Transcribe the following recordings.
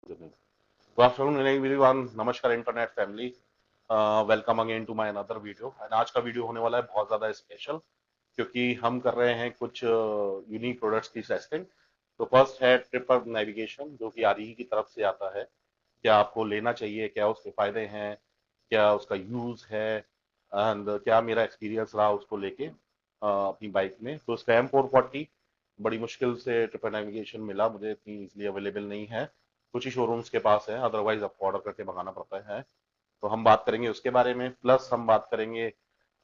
Good afternoon everyone, नमस्कार internet family. Welcome again to my another video. And आज का video होने वाला है बहुत ज़्यादा स्पेशल, क्योंकि हम कर रहे हैं कुछ यूनिक प्रोडक्ट्स की टेस्टिंग। तो फर्स्ट है ट्रिपर नेविगेशन, जो कि आरई की तरफ से आता है। क्या आपको लेना चाहिए, क्या उसके फायदे हैं, क्या उसका यूज़ है, एंड क्या मेरा एक्सपीरियंस रहा उसको लेके अपनी बाइक में। तो स्क्रैम 440 बड़ी मुश्किल से ट्रिपर नेविगेशन मिला मुझे, इतनी इजीली अवेलेबल नहीं है। कुछ ही शोरूम्स के पास है, अदरवाइज आपको ऑर्डर करके मंगाना पड़ता है। तो हम बात करेंगे उसके बारे में, प्लस हम बात करेंगे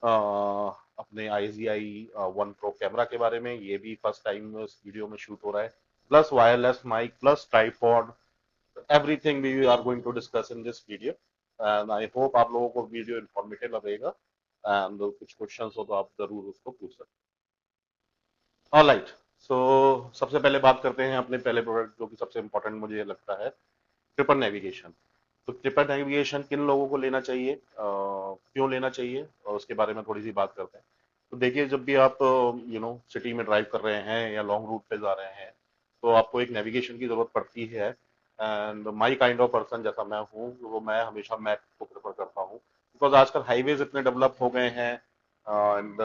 अपने IZI 1 Pro कैमरा के बारे में। ये भी फर्स्ट टाइम इस वीडियो में शूट हो रहा है। Plus wireless mic, plus tripod, everything we are going to discuss in this video. And I hope आप लोगों को वीडियो इन्फॉर्मेटिव लगेगा। एंड कुछ क्वेश्चंस हो तो आप जरूर उसको पूछ सकते हैं। ऑलराइट, सो सबसे पहले बात करते हैं अपने पहले प्रोडक्ट, जो कि सबसे इंपॉर्टेंट मुझे लगता है, ट्रिपर नेविगेशन। तो ट्रिपर नेविगेशन किन लोगों को लेना चाहिए, क्यों लेना चाहिए, और उसके बारे में थोड़ी सी बात करते हैं। तो देखिए, जब भी आप सिटी में ड्राइव कर रहे हैं या लॉन्ग रूट पे जा रहे हैं, तो आपको एक नेविगेशन की जरूरत पड़ती है। And my kind of person जैसा मैं हूँ, वो मैं हमेशा मैप को प्रेफर करता हूँ, बिकॉज आजकल हाईवेज इतने डेवलप हो गए हैं। एंड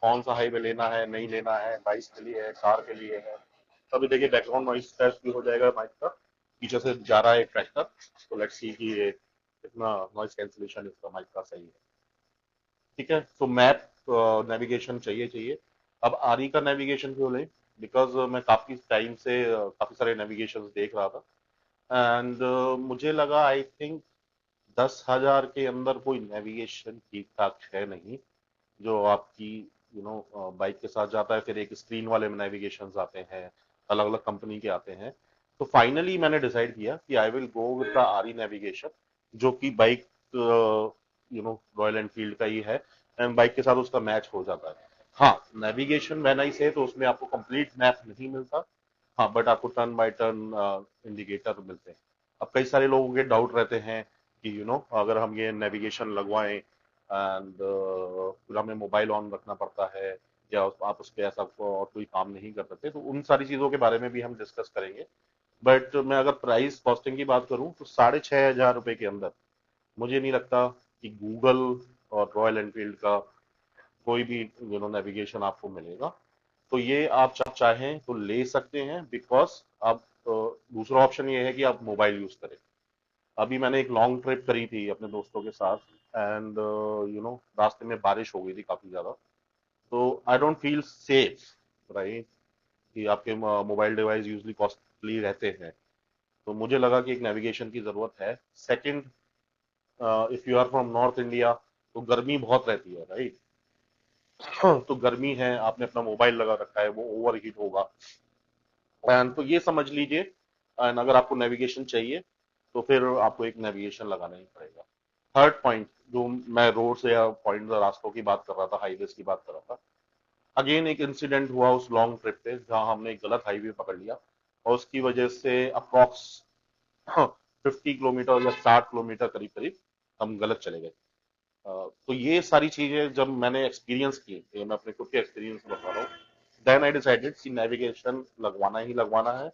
कौन सा हाईवे लेना है, नहीं लेना है, बाइक के लिए है, कार के लिए है। तभी देखिए, बैकग्राउंड नॉइस टेस्ट भी हो जाएगा माइक का। पीछे से जा रहा है एक ट्रैक्टर, तो लेट्स सी कि ये कितना नॉइस कैंसिलेशन इसका माइक का सही है। ठीक है, तो मैप नेविगेशन चाहिए चाहिए। अब आरई का नेविगेशन क्यों लें? बिकॉज मैं काफी टाइम से काफी सारे नेविगेशन देख रहा था। एंड मुझे लगा, आई थिंक 10,000 के अंदर कोई नेविगेशन ठीक ठाक है नहीं, जो आपकी बाइक के साथ जाता है। फिर एक स्क्रीन वाले नेविगेशन आते हैं, अलग अलग कंपनी के आते हैं। तो फाइनली मैंने डिसाइड किया कि I will go with the R E navigation, जो कि बाइक रॉयल एनफील्ड का ही है। एंड बाइक के साथ उसका मैच हो जाता है। हाँ, नेविगेशन व्हेन आई से, तो उसमें आपको कंप्लीट मैप नहीं मिलता। हाँ, बट आपको टर्न बाय टर्न इंडिकेटर मिलते हैं। अब कई सारे लोगों के डाउट रहते हैं कि अगर हम ये नेविगेशन लगवाएं, एंड फिर हमें मोबाइल ऑन रखना पड़ता है, या आप उस पर ऐसा और कोई काम नहीं कर सकते, तो उन सारी चीज़ों के बारे में भी हम डिस्कस करेंगे। बट मैं अगर प्राइस कॉस्टिंग की बात करूं, तो 6,500 रुपए के अंदर मुझे नहीं लगता कि गूगल और रॉयल एनफील्ड का कोई भी नेविगेशन आपको मिलेगा। तो ये आप चाहें तो ले सकते हैं, बिकॉज आप दूसरा ऑप्शन ये है कि आप मोबाइल यूज करें। अभी मैंने एक लॉन्ग ट्रिप करी थी अपने दोस्तों के साथ। एंड रास्ते में बारिश हो गई थी काफी ज्यादा। तो I don't feel safe, right, कि आपके मोबाइल डिवाइस यूजली कॉस्टली रहते हैं। तो मुझे लगा कि एक नेविगेशन की जरूरत है। Second, if you are from north India, तो गर्मी बहुत रहती है, राइट। तो गर्मी है, आपने अपना मोबाइल लगा रखा है, वो ओवर हीट होगा। एंड तो ये समझ लीजिए, एंड अगर आपको नेविगेशन चाहिए, तो फिर आपको एक नेविगेशन लगाना ही पड़ेगा। थर्ड पॉइंट, जो मैं रोड से या पॉइंट रास्तों की बात कर रहा था, हाईवेज की बात कर रहा था। अगेन एक इंसिडेंट हुआ उस लॉन्ग ट्रिप पे, जहां हमने एक गलत हाईवे पकड़ लिया, और उसकी वजह से अप्रॉक्स 50 किलोमीटर या 60 किलोमीटर करीब करीब हम गलत चले गए। तो ये सारी चीजें जब मैंने एक्सपीरियंस की, ये मैं अपने खुद के एक्सपीरियंस बता रहा हूँ, देन आई डिसाइडेड कि नेविगेशन लगवाना ही लगवाना है।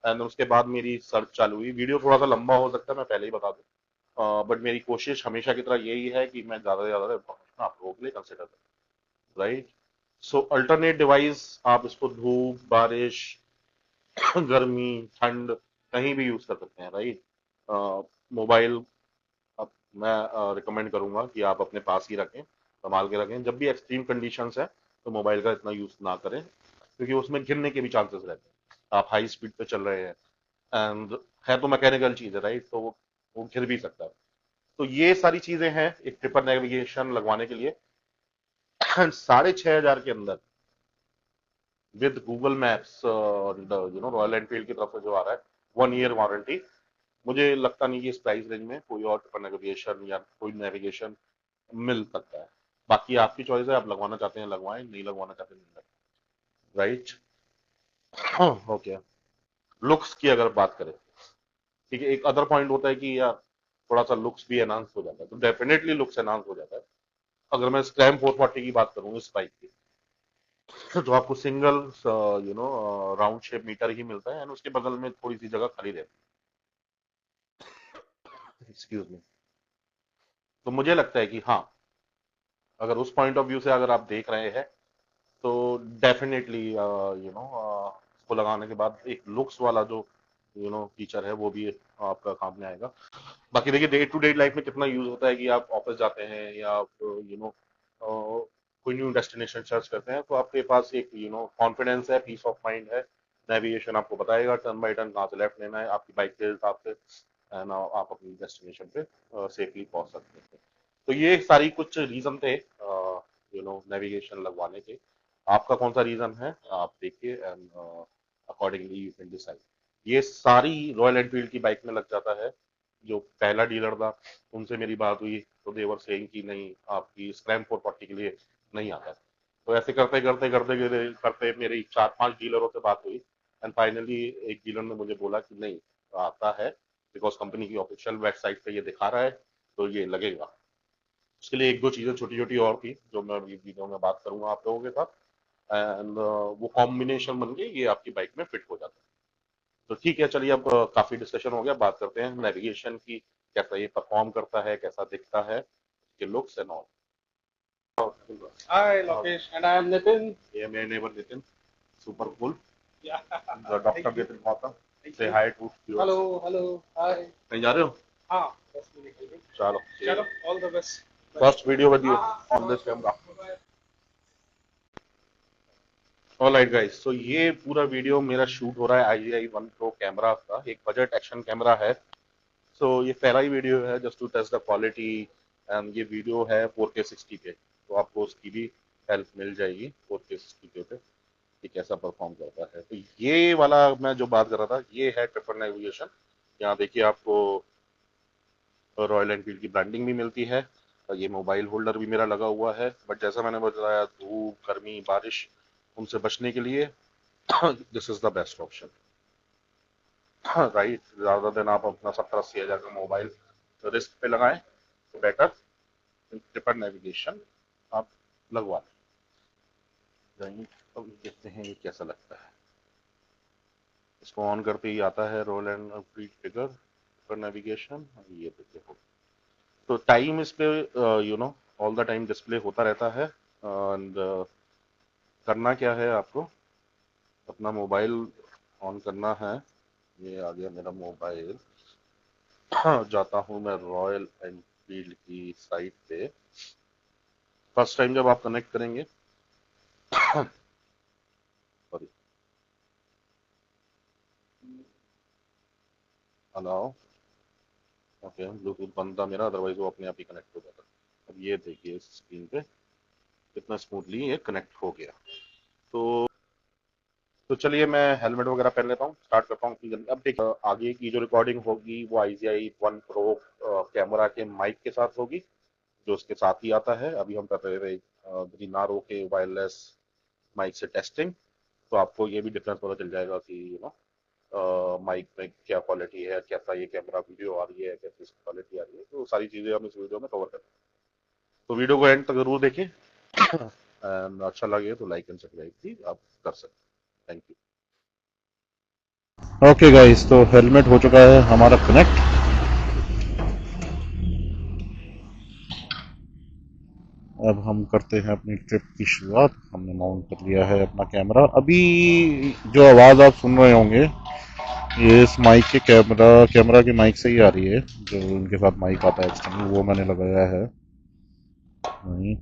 एंड उसके बाद मेरी सर्च चालू हुई। वीडियो थोड़ा सा लंबा हो सकता है, मैं पहले ही बता दूं, बट मेरी कोशिश हमेशा की तरह यही है कि मैं ज्यादा से ज्यादा इंफॉर्मेशन आप लोगों के लिए कंसिडर करूँ, राइट। सो अल्टरनेट डिवाइस, आप इसको धूप, बारिश, गर्मी, ठंड, कहीं भी यूज कर सकते हैं, राइट। मोबाइल, अब मैं रिकमेंड करूंगा कि आप अपने पास ही रखें, संभाल के रखें। जब भी एक्सट्रीम कंडीशंस है, तो मोबाइल का इतना यूज ना करें, क्योंकि उसमें गिरने के भी चांसेस रहते हैं। आप हाई स्पीड पे चल रहे हैं, एंड है तो मैकेनिकल चीज है, राइट, तो वो गिर भी सकता है। तो ये सारी चीजें हैं एक ट्रिपर नेविगेशन लगवाने के लिए। 6,500 के अंदर विद गूगल मैप्स और रॉयल एनफील्ड की तरफ से जो आ रहा है, 1 ईयर वारंटी, मुझे लगता नहीं कि इस प्राइस रेंज में कोई और ट्रिपर नेविगेशन या कोई नेविगेशन मिल सकता है। बाकी आपकी चॉइस है, आप लगवाना चाहते हैं लगवाएं, नहीं लगवाना चाहते नहीं लगवाएं, राइट। ओके, लुक्स की अगर बात करें, ठीक है, एक अदर पॉइंट होता है कि यार थोड़ा सा लुक्स भी एनहांस हो जाता है, तो डेफिनेटली लुक्स एनहांस हो जाता है। अगर मैं स्क्रैम 440 की बात करूँ इस बाइक की, जो आपको सिंगल राउंड शेप मीटर ही मिलता है, एंड उसके बगल में थोड़ी सी जगह खाली रहती है। Excuse me. तो मुझे लगता है कि हाँ, अगर उस पॉइंट ऑफ व्यू से अगर आप देख रहे हैं, तो डेफिनेटली इसको लगाने के बाद एक लुक्स वाला जो फीचर है वो भी आपका काम में आएगा। बाकी देखिए, डे टू डे लाइफ में कितना यूज होता है कि आप ऑफिस जाते हैं या आप कोई न्यू डेस्टिनेशन सर्च करते हैं, तो आपके पास एक कॉन्फिडेंस है, पीस ऑफ माइंड है। नेविगेशन आपको बताएगा टर्न बाय टर्न कहाँ से लेफ्ट लेना है आपकी बाइक के हिसाब से, एंड आप अपनी डेस्टिनेशन पे सेफली पहुंच सकते हैं। तो ये सारी कुछ रीजन थे नेविगेशन लगवाने के। आपका कौन सा रीजन है आप देखिए, and accordingly you can decide. ये सारी रॉयल एनफील्ड की बाइक में लग जाता है। जो पहला डीलर था उनसे मेरी बात हुई, तो देवर सेइंग कि नहीं, आपकी स्क्रैम 440 के लिए नहीं आता है। तो ऐसे करते करते करते करते करते मेरी 4-5 डीलरों से बात हुई, एंड फाइनली एक डीलर ने मुझे बोला कि नहीं, आता है, बिकॉज कंपनी की ऑफिशियल वेबसाइट पे ये दिखा रहा है, तो ये लगेगा। उसके लिए एक दो चीजें छोटी छोटी और थी जो मैं वीडियो में बात करूंगा आप लोगों के साथ, एंड वो कॉम्बिनेशन बन के ये आपकी बाइक में फिट हो जाता है। तो ठीक है, चलिए अब काफी डिस्कशन हो गया, बात करते हैं नेविगेशन की, कैसा ये परफॉर्म करता है, कैसा दिखता है, के looks and all. Hi, Lokesh, and I am Nitin. ये मेरे neighbour Nitin, super cool, Yeah, doctor thank you. Nitin Gautam. Thank से you. Hi to viewers. Hello, hello, hi. कहीं जा रहे हो? हाँ, बस मैं निकल गई। चलो, चलो, all the best. Bye. First video with you हाँ, on this camera. bye. Alright guys, तो ये पूरा वीडियो मेरा शूट हो रहा है IGI-1 Pro कैमरा का, एक बजट एक्शन कैमरा है। सो ये पहला ही वीडियो है just to test the quality, and ये वीडियो है 4K 60 पे, तो आपको उसकी भी हेल्प मिल जाएगी 4K 60 पे ये कैसा परफॉर्म करता है। तो ये वाला मैं जो बात कर रहा था, ये है ट्रिपल नेविगेशन। यहाँ देखिए आपको रॉयल एनफील्ड की ब्रांडिंग भी मिलती है, और ये मोबाइल होल्डर भी मेरा लगा हुआ है। बट जैसा मैंने बताया, धूप, गर्मी, बारिश, उनसे बचने के लिए this is the best option, right. ज्यादा दिन आप अपना 70-80 हज़ार का मोबाइल रिस्क पे लगाएं, तो बेटर ट्रिपल नेविगेशन आप लगवा लें। अब देखते हैं ये कैसा लगता है। इसको ऑन करते ही आता है royal Enfield figure triple navigation, ये देखो। तो टाइम इस पे ऑल द टाइम डिस्प्ले होता रहता है, एंड करना क्या है आपको, अपना मोबाइल ऑन करना है। ये आ गया मेरा मोबाइल। जाता हूँ मैं रॉयल एनफील्ड की साइट पे। फर्स्ट टाइम जब आप कनेक्ट करेंगे, सॉरी, अलाउ, ओके, ब्लूटूथ बंद था मेरा, अदरवाइज वो अपने आप ही कनेक्ट हो जाता। अब ये देखिए स्क्रीन पे कितना स्मूथली ये कनेक्ट हो गया। तो चलिए मैं हेलमेट वगैरह पहन लेता हूँ, स्टार्ट करता हूँ। अब देखिए, आगे की जो रिकॉर्डिंग होगी वो IGI-1 Pro कैमरा के माइक के साथ होगी, जो उसके साथ ही आता है। अभी हम कर रहे थे ग्रीनारो के वायरलेस माइक से टेस्टिंग, तो आपको ये भी डिफरेंस पता चल जाएगा कि माइक में क्या क्वालिटी है, कैसा ये कैमरा वीडियो आ रही है, कैसी क्वालिटी आ रही है। तो सारी चीजें हम इस वीडियो में कवर करेंगे, तो वीडियो को एंड तक जरूर देखें, एंड अच्छा लगे तो लाइक एंड सब्सक्राइब भी आप कर सकते हैं। Thank you. ओके गाइस, तो हेलमेट हो चुका है हमारा कनेक्ट। अब हम करते हैं अपनी ट्रिप की शुरुआत। हमने माउंट कर लिया है अपना कैमरा। अभी जो आवाज़ आप सुन रहे होंगे, ये इस माइक के कैमरा के माइक से ही आ रही है। जो उनके साथ माइक आता है एक्सटर्नल, वो मैंने लगाया है। राइट,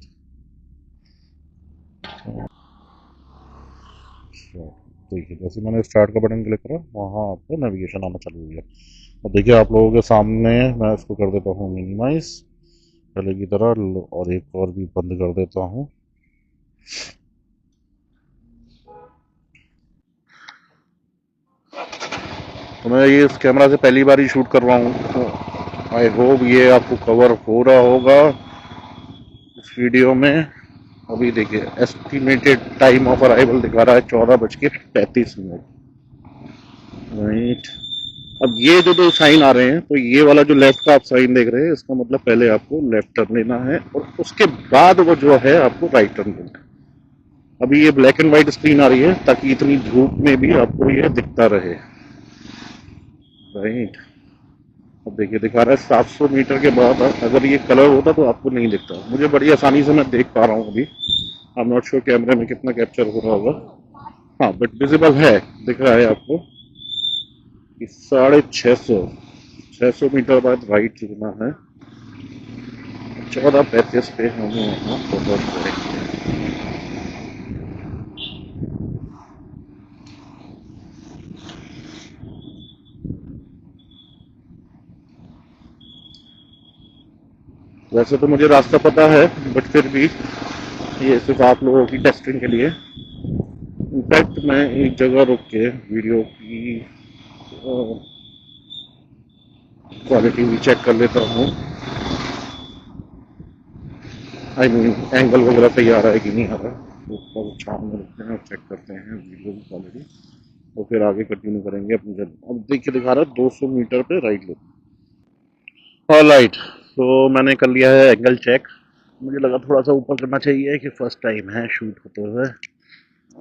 देखिए जैसे मैंने स्टार्ट का बटन क्लिक करा, वहाँ आपको नेविगेशन आना चालू हो गया। अब देखिए आप लोगों के सामने मैं इसको कर देता हूँ मिनिमाइज पहले की तरह, और एक और भी बंद कर देता हूँ। तो मैं ये इस कैमरा से पहली बार ही शूट कर रहा हूँ, तो आई होप ये आपको कवर हो रहा होगा इस वीडियो में। अभी देखिए एस्टिमेटेड टाइम ऑफ अराइवल दिखा रहा है 14:35। राइट, अब ये जो दो साइन आ रहे हैं, तो ये वाला जो लेफ्ट का आप साइन देख रहे हैं, इसका मतलब पहले आपको लेफ्ट टर्न लेना है, और उसके बाद वो जो है आपको राइट टर्न लेना है। अभी ये ब्लैक एंड व्हाइट स्क्रीन आ रही है ताकि इतनी धूप में भी आपको ये दिखता रहे, राइट। अब देखिए दिखा रहा है 700 मीटर के बाद, अगर ये कलर होता तो आपको नहीं दिखता। मुझे बड़ी आसानी से मैं देख पा रहा हूँ अभी। आई एम नॉट श्योर कैमरे में कितना कैप्चर हो रहा होगा, हाँ बट विजिबल है, दिख रहा है आपको कि 650 मीटर बाद राइट चुकना है। 14:35 पे हम यहाँ पहुंच जाएंगे। वैसे तो मुझे रास्ता पता है, बट फिर भी ये सिर्फ आप लोगों की टेस्टिंग के लिए। इनफैक्ट मैं एक जगह रुक के वीडियो की क्वालिटी भी चेक कर लेता हूँ। आई मीन एंगल वगैरह सही आ रहा है कि नहीं आ रहा, तो ऊपर छाव में रुकते हैं और चेक करते हैं वीडियो की क्वालिटी, और फिर आगे कंटिन्यू करेंगे अपनी जर्नी। अब देखिए दिखा रहा है 200 मीटर पे राइट लो। ऑलराइट, तो मैंने कर लिया है एंगल चेक। मुझे लगा थोड़ा सा ऊपर करना चाहिए कि फर्स्ट टाइम है शूट होते हुए,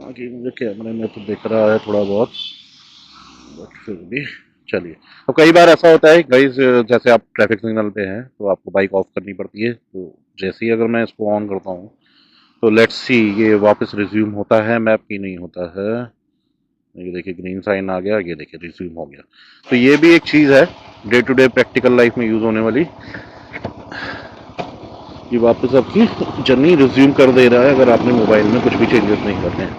आगे मुझे कैमरे में तो दिख रहा है थोड़ा बहुत, बट फिर भी चलिए। अब कई बार ऐसा होता है गाइस, जैसे आप ट्रैफिक सिग्नल पे हैं तो आपको बाइक ऑफ करनी पड़ती है, तो जैसे ही अगर मैं इसको ऑन करता हूँ तो लेट्स सी ये वापस रिज्यूम होता है मैप की नहीं होता है। ये देखिए ग्रीन साइन आ गया, ये देखिए रिज्यूम हो गया। तो ये भी एक चीज़ है day to day practical life में यूज़ होने वाली, कि वापस आपकी जर्नी रिज्यूम कर दे रहा है अगर आपने मोबाइल में कुछ भी चेंजेस नहीं करते हैं।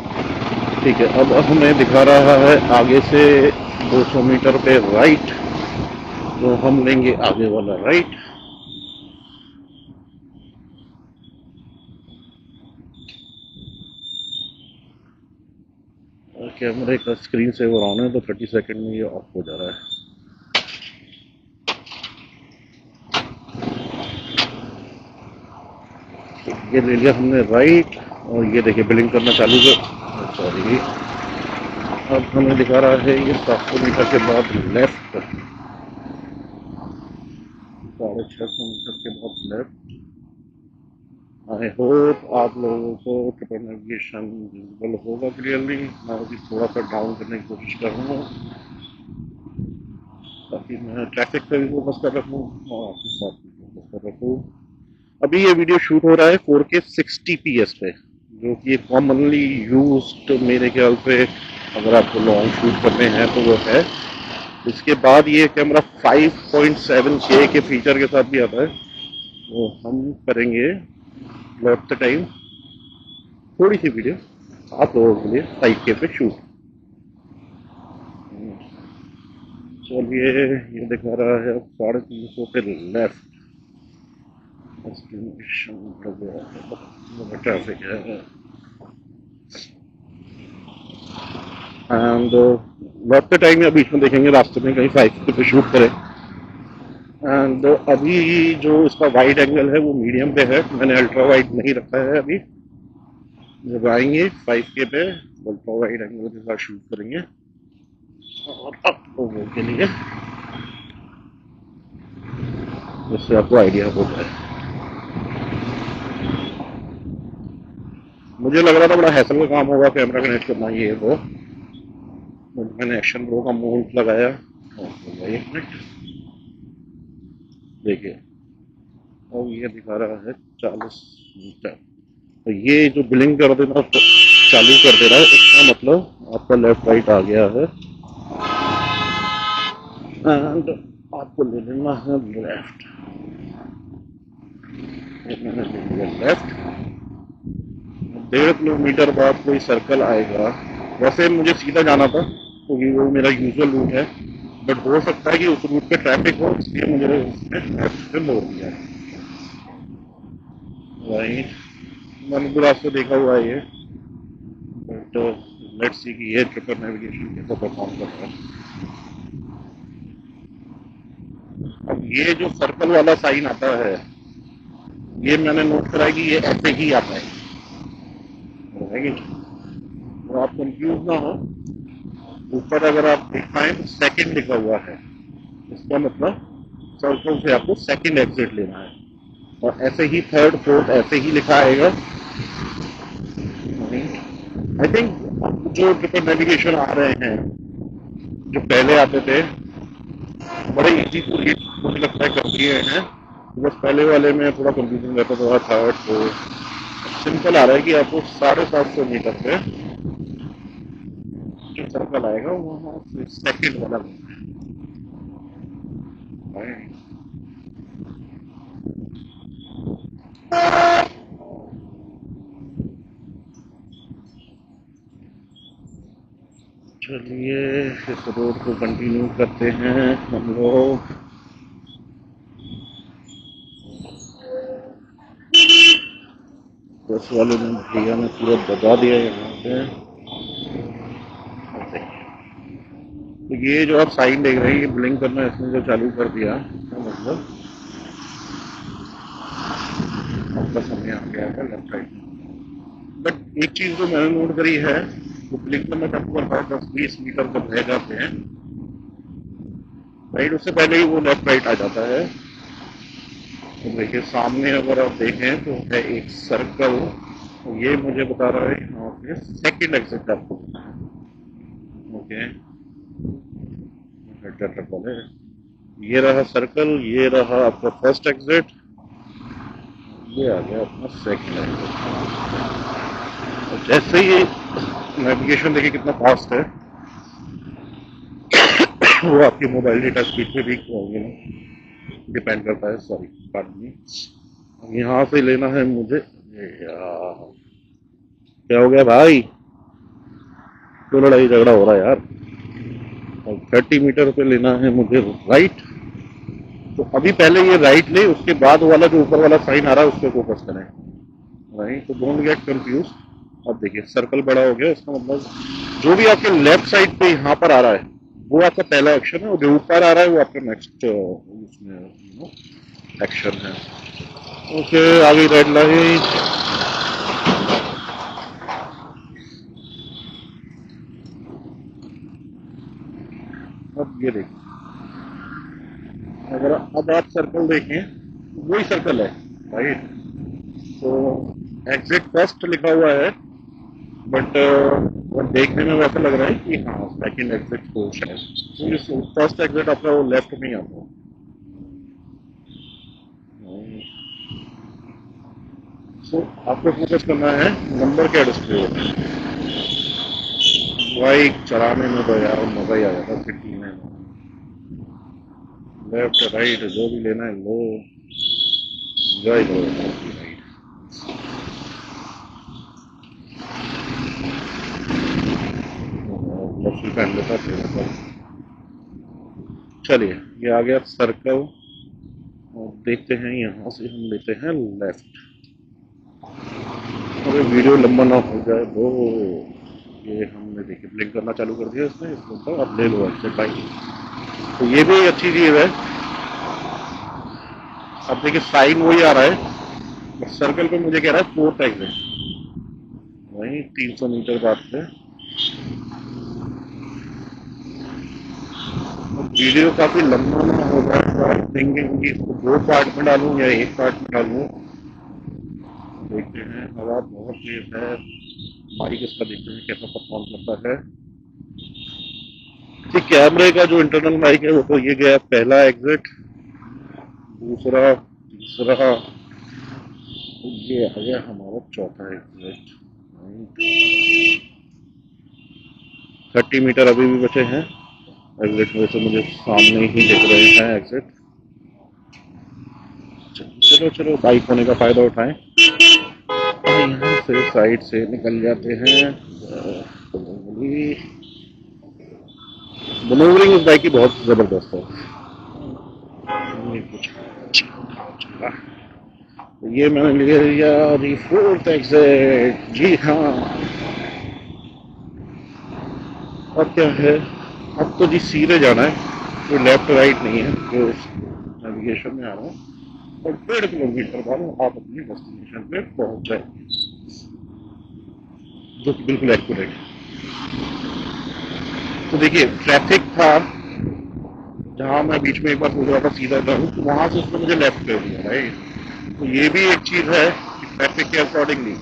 ठीक है, अब हमें दिखा रहा है आगे से 200 मीटर पे राइट, तो हम लेंगे आगे वाला राइट। कैमरे का स्क्रीन सेवर ऑन है तो 30 सेकंड में ये ऑफ हो जा रहा है। ये ले लिया हमने राइट, और ये देखिए बिलिंग करना चालू कर, सॉरी अब हमें दिखा रहा है ये 700 मीटर के बाद लेफ्ट, 650 मीटर के बाद लेफ्ट। आई होप आप लोगों को ट्रिपल नेविगेशन विजिबल होगा क्लियरली। मैं अभी थोड़ा सा डाउन करने की कोशिश कर रहा हूँ ताकि मैं ट्रैफिक पे भी फोकस कर रखूँ और आपके साथ भी फोकस कर रखूँ। अभी ये वीडियो शूट हो रहा है 4K 60 PS पे, जो कि कॉमनली यूज्ड मेरे ख्याल से अगर आपको लॉन्ग शूट करने हैं तो वो है। इसके बाद ये कैमरा 5.7K के फीचर के साथ भी आता है, तो हम करेंगे लॉट द टाइम थोड़ी सी वीडियो आप लोगों के लिए 5K पे शूट। चलिए ये दिखा रहा है 350 पे लेफ्ट, ट्रैफिक है एंड लॉट द टाइम या बीच में देखेंगे रास्ते में कहीं 5K पे शूट करें। एंड अभी जो इसका वाइड एंगल है वो मीडियम पे है, मैंने अल्ट्रा वाइड नहीं रखा है अभी। जब आएंगे 5K पे अल्ट्रा वाइड एंगल के साथ शूट करेंगे और आप लोगों के लिए, जिससे आपको आइडिया हो जाए। मुझे लग रहा था बड़ा हैसल का काम होगा कैमरा कनेक्ट करना ये वो, मैंने एक्शन प्रो का मोड लगाया और ये कनेक्ट। देखिए अब ये दिखा रहा है 40 मीटर, तो ये जो बिलिंग कर देना चालू कर दे रहा है इसका मतलब आपका लेफ्ट राइट आ गया है एंड आपको ले लेना है लेफ्ट। मैंने ले लिया लेफ्ट। 1.5 किलोमीटर बाद कोई सर्कल आएगा, वैसे मुझे सीधा जाना था क्योंकि वो मेरा यूजुअल रूट है, बट हो सकता है कि उस रूट पे ट्रैफिक हो इसलिए मुझे उसने लेफ्ट पे मोड़ दिया है। राइट, मैंने भी रास्ते देखा हुआ है ये, बट लेट्स सी कि ये ट्रिपल नेविगेशन कैसा परफॉर्म कर रहा है। अब ये जो सर्कल वाला साइन आता है ये मैंने नोट करा है कि ये ऐसे ही आता है, तो आप कंफ्यूज ना हो। ऊपर अगर आप देख पाए तो सेकंड लिखा हुआ है, इसका मतलब सर्कल से आपको सेकंड एग्जिट लेना है, और ऐसे ही थर्ड फोर्थ ऐसे ही लिखा आएगा। आई थिंक जो ट्रिपल नेविगेशन आ रहे हैं, जो पहले आते थे, बड़े इजी टू रीड मुझे लगता है कर दिए हैं। बस पहले वाले में थोड़ा कंफ्यूजन रहता था, थर्ड फोर्थ। सिंपल आ रहा है कि आपको 750 मीटर पे जो सर्कल आएगा वहाँ से सेकंड वाला है। चलिए इस रोड को कंटिन्यू करते हैं हम लोग। बस वाले ने भैया ने पूरा दबा दिया यहाँ पे। तो ये जो आप साइन देख रहे हैं, ये ब्लिंक करना इसने जो चालू कर दिया, मतलब आपका समय आ गया है लेफ्ट साइड। बट एक चीज जो मैंने नोट करी है, वो ब्लिंक करना चालू करता है 10-20 मीटर जब रह जाते हैं राइट, उससे पहले ही वो लेफ्ट राइट आ जाता है। तो देखिए सामने अगर आप देखें तो है एक सर्कल, तो ये मुझे बता रहा है यहाँ पे सेकेंड एग्जिट आपको। ओके, ये रहा सर्कल, ये रहा आपका फर्स्ट एग्जिट, ये आ गया अपना सेकेंड एग्जिट। जैसे ही नेविगेशन देखिए कितना फास्ट है, वो आपकी मोबाइल डेटा स्पीड पे भी डिपेंड करता है। सॉरी पार्डन, यहाँ से लेना है मुझे। क्या हो गया भाई, क्यों लड़ाई झगड़ा हो रहा है यार। और 30 मीटर पे लेना है मुझे राइट, तो अभी पहले ये राइट ले, उसके बाद वाला जो ऊपर वाला साइन आ रहा है उस पर फोकस करें राइट, तो डोंट गेट कंफ्यूज। अब देखिए सर्कल बड़ा हो गया, इसका मतलब जो भी आपके लेफ्ट साइड पे यहाँ पर आ रहा है वो आपका पहला एक्शन है, और जो ऊपर आ रहा है वो आपका नेक्स्ट उसमें एक्शन है। ओके, आगे रेड लाइट। अब ये देखिए, अगर अब आप सर्कल देखें वही सर्कल है राइट, तो एग्जिट फर्स्ट लिखा हुआ है, बट देखने में वैसा लग रहा है कि हाँ सेकंड एग्जिट हो शायद, तो फर्स्ट एग्जिट आपका वो लेफ्ट में ही आता है। सो आपको फोकस करना है नंबर क्या डिस्प्ले होता है। बाइक चलाने में तो यार मजा ही आ जाता सिटी में। लेफ्ट राइट जो भी लेना है लो, एंजॉय करो। पहन लेता फिर चलिए, ये आ गया सर्कल, और देखते हैं यहाँ से हम लेते हैं लेफ्ट। अरे वीडियो लंबा ना हो जाए वो, ये हमने देखिए ब्लिंक करना चालू कर दिया इसने, इसको तो अब ले लो एक्सेट बाइक। तो ये भी अच्छी चीज है। अब देखिए साइन वही आ रहा है, सर्कल पे मुझे कह रहा है फोर्थ एग्जिट, वही 300 मीटर बाद से। वीडियो काफी लंबा ना हो जाए, थिंकिंग कि इसको 2 पार्ट में डालूं या 1 पार्ट में डालूं। देखते हैं, हवा बहुत तेज है, बाइक इसका देखते हैं कैसा परफॉर्म करता है। कैमरे का जो इंटरनल माइक है वो तो ये गया पहला एग्जिट, दूसरा, तीसरा, ये आ गया हमारा चौथा एग्जिट। 30 मीटर अभी भी बचे हैं एग्जिट में से, मुझे सामने ही दिख रहे हैं एग्जिट। चलो चलो बाइक होने का फायदा उठाएं, यहाँ से साइड से निकल जाते हैं। मनोवरिंग इस बाइक की बहुत जबरदस्त है। ये मैंने लिया दी फोर्थ एग्जिट, जी हाँ। अब क्या है, अब तो जी सीधे जाना है, कोई लेफ्ट राइट नहीं है जो नेविगेशन में आ रहा है, और 1.5 किलोमीटर बाद आप अपनी डेस्टिनेशन पे पहुंच जाएंगे, जो कि बिल्कुल एक्यूरेट है। तो देखिए ट्रैफिक था, जहां मैं बीच में एक बार सोच रहा था सीधा जाऊं, तो वहां से उसने मुझे लेफ्ट कर दिया राइट। तो ये भी एक चीज है कि ट्रैफिक के अकॉर्डिंगली,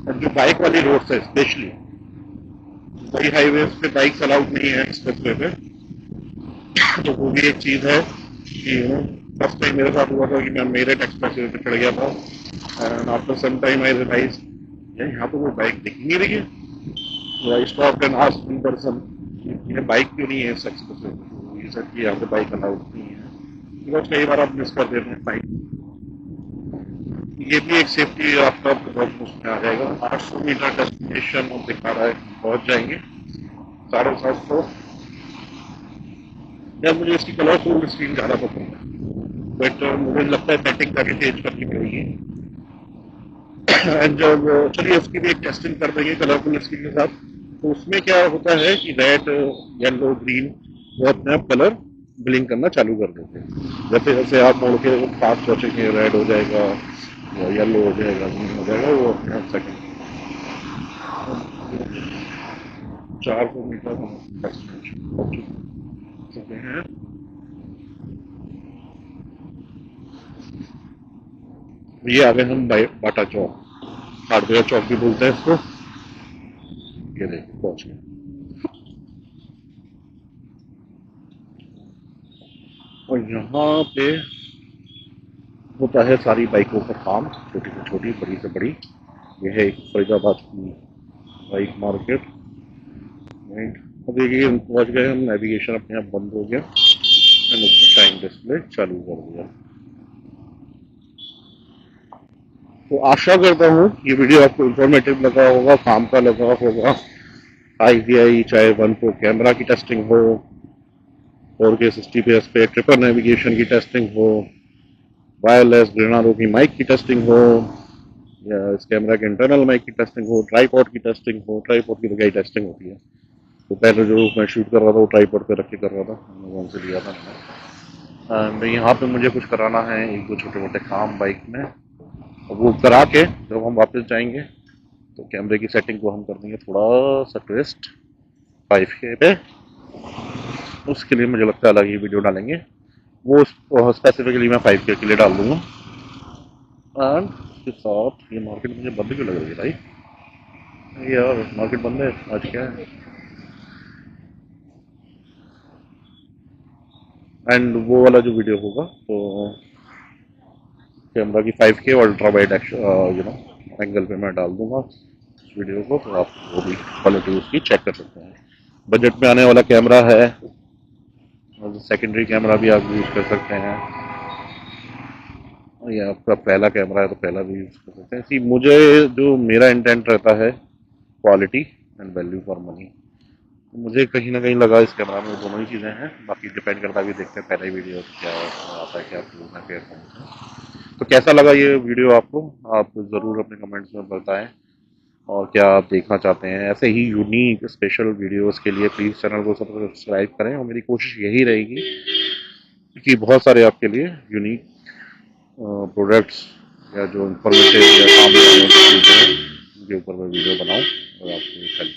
और जो बाइक वाली रोड है स्पेशली, कई हाईवे पे बाइक अलाउड नहीं है एक्सप्रेसवे पे, तो वो भी एक चीज है कि फर्स्ट टाइम मेरे साथ हुआ था कि मैं मेरठ एक्सप्रेसवे पे चढ़ गया था and after some time I realise यहाँ तो कोई बाइक दिख ही नहीं रही है। I stopped and asked in person ये बाइक क्यों नहीं है इस एक्सप्रेसवे पे, ये सर कि यहाँ पे बाइक अलाउड नहीं है बिकॉज कई बार आप मिस कर देते हैं बाइक। ये भी एक सेफ्टी आपका बहुत उसमें आ जाएगा। 800 मीटर डेस्टिनेशन दिखा रहा है, पहुंच जाएंगे 750। यार मुझे इसकी कलरफुल स्क्रीन ज़्यादा पसंद है, बट मुझे लगता है सेटिंग करके चेंज करनी पड़ेगी। एंड जब चलिए उसकी भी एक टेस्टिंग कर देंगे कलरफुल स्क्रीन के साथ, तो उसमें क्या होता है कि रेड, येलो, ग्रीन वो अपने आप कलर ब्लिंक करना चालू कर देते हैं। जैसे जैसे आप मोड़ के पास पहुंचेंगे रेड हो जाएगा, येलो हो जाएगा, ग्रीन हो जाएगा, वो अपने आप सेकंड 400 मीटर हम डेस्टिनेशन पहुंच चुके हैं। ये आ गए हम बाटा चौक, हार्डवेयर चौक भी बोलते हैं इसको। ये देखिए पहुंच गए। और यहाँ पे होता है सारी बाइकों का काम, छोटी से छोटी, बड़ी से बड़ी। यह है एक फरीदाबाद की बाइक मार्केट। अब देखिए हम पहुंच गए, हम नेविगेशन अपने आप बंद हो गया एंड उसने टाइम डिस्प्ले चालू कर दिया। तो आशा करता हूँ ये वीडियो आपको इंफॉर्मेटिव लगा होगा, काम का लगा होगा। IVI चाहे 1 Pro कैमरा की टेस्टिंग हो, 4K 60fps पे ट्रिपल नेविगेशन की टेस्टिंग हो, वायरलेस ग्रेनाडो की माइक की टेस्टिंग हो, या इस कैमरा के इंटरनल माइक की टेस्टिंग हो, ट्राईपॉड की टेस्टिंग हो। ट्राईपॉड की तो क्या टेस्टिंग होती है, तो पहले जो मैं शूट कर रहा था वो ट्राईपॉड पे रख के कर रहा था, वहाँ से लिया था मैंने। यहाँ पे मुझे कुछ कराना है, एक दो छोटे मोटे काम बाइक में, वो करा के जब हम वापस जाएंगे तो कैमरे की सेटिंग को हम कर देंगे थोड़ा सा ट्विस्ट 5K पे। उसके लिए मुझे लगता है अलग ही वीडियो डालेंगे, वो स्पेसिफिकली मैं 5K के लिए डाल दूंगा। एंड उसके साथ ये मार्केट मुझे बंद क्यों लग रही है भाई, यार मार्केट बंद है आज, क्या है। एंड वो वाला जो वीडियो होगा तो कैमरा की 5K और अल्ट्रा वाइड एंगल पे मैं डाल दूंगा इस वीडियो को, तो आप वो भी क्वालिटी उसकी चेक कर सकते हैं। बजट में आने वाला कैमरा है, सेकेंडरी कैमरा भी आप यूज कर सकते हैं। ये आपका पहला कैमरा है तो पहला भी यूज कर सकते हैं। सी मुझे जो मेरा इंटेंट रहता है quality and value for money, तो मुझे कहीं ना कहीं लगा इस कैमरा में दोनों ही चीज़ें हैं। बाकी डिपेंड करता भी, देखते हैं पहले ही वीडियो क्या आता है, क्या प्रूव है, क्या। तो कैसा लगा ये वीडियो आपको, आप ज़रूर अपने कमेंट्स में बताएं। और क्या आप देखना चाहते हैं ऐसे ही यूनिक स्पेशल वीडियोस के लिए, प्लीज़ चैनल को सब्सक्राइब करें। और मेरी कोशिश यही रहेगी कि बहुत सारे आपके लिए यूनिक प्रोडक्ट्स या जो इंफॉर्मेटिव या काम करने की चीज़ें हैं उनके ऊपर मैं वीडियो बनाऊं और आपको help.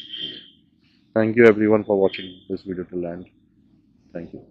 Thank you everyone for watching this video till and. Thank you.